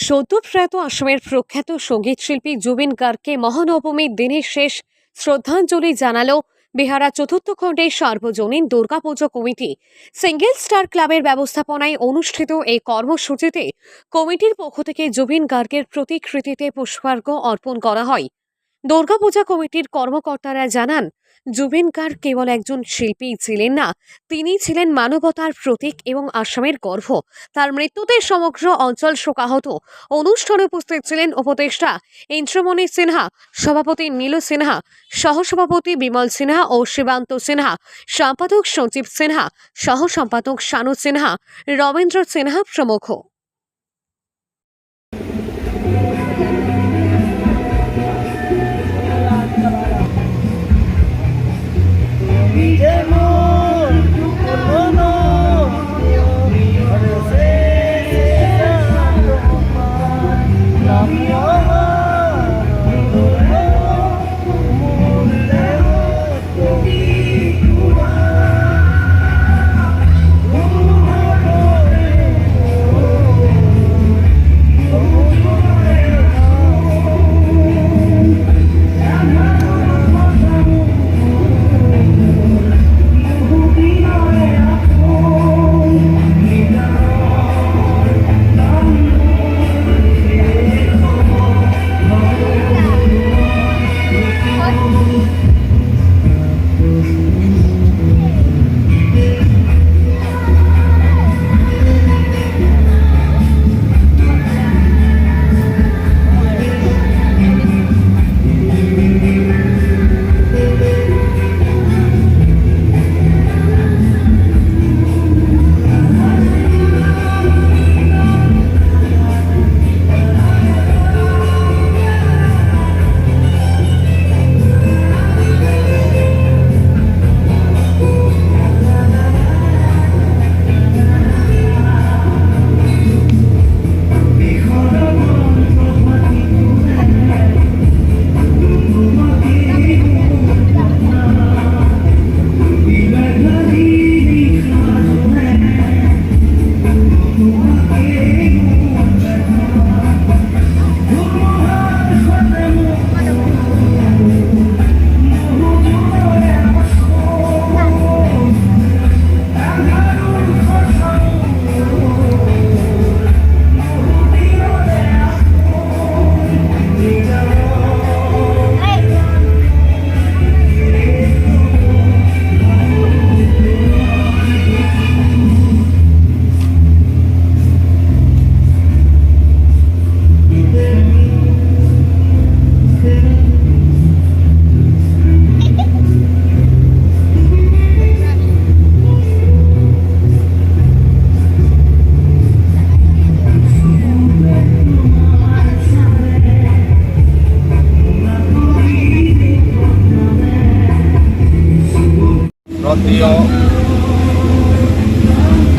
সদ্য প্রয়াত আসামের প্রখ্যাত সঙ্গীত শিল্পী জুবিন গার্গকে মহানবমীর দিনে শেষ শ্রদ্ধাঞ্জলি জানালো বেহারা চতুর্থ খণ্ডের সার্বজনীন দুর্গাপুজো কমিটি। সিঙ্গেল স্টার ক্লাবের ব্যবস্থাপনায় অনুষ্ঠিত এই কর্মসূচিতে কমিটির পক্ষ থেকে জুবিন গার্গের প্রতিকৃতিতে পুষ্পার্ঘ্য অর্পণ করা হয়। দুর্গাপূজা কমিটির কর্মকর্তারা জানান, জুবিন গার্গ কেবল একজন শিল্পী ছিলেন না, তিনি ছিলেন মানবতার প্রতীক এবং আসামের গর্ব। তার মৃত্যুতে সমগ্র অঞ্চল শোকাহত। অনুষ্ঠানে উপস্থিত ছিলেন উপদেষ্টা ইন্দ্রমণি সিনহা, সভাপতি নীলু সিনহা, সহসভাপতি বিমল সিনহা ও শিবান্ত সিনহা, সম্পাদক সঞ্জীব সিনহা, সহ সম্পাদক শানু সিনহা, রবীন্দ্র সিনহা প্রমুখ।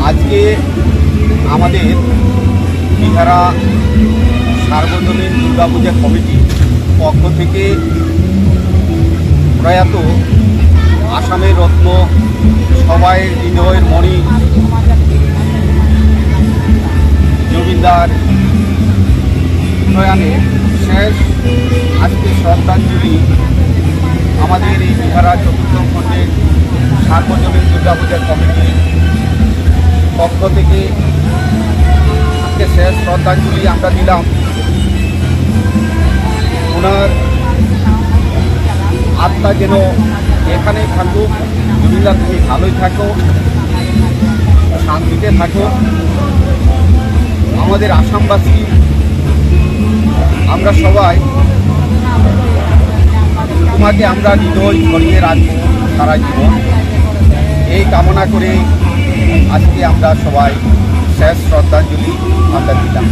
আজকে আমাদের বিহারা সার্বজনীন দুর্গাপূজা কমিটির পক্ষ থেকে প্রয়াত আসামের রত্ন, সবাই হৃদয়ের মণি জমিদার প্রয়াণে শেষ আজকে শ্রদ্ধাঞ্জলি আমাদের এই বিহারা চতুর্থ খণ্ডের সার্বজনীন দুর্গাপূজা কমিটির পক্ষ থেকে আজকে শেষ শ্রদ্ধাঞ্জলি আমরা দিলাম। ওনার আত্মা যেন এখানেই থাকুক, জমিদা তুমি ভালোই থাকো, শান্তিতে থাকো। আমাদের আসামবাসী আমরা সবাই তোমাকে আমরা হৃদয় ভরিয়ে রাখবো সারা জীবন, এই কামনা করে আজকে আমরা সবাই শেষ শ্রদ্ধাঞ্জলি আমরা দিলাম।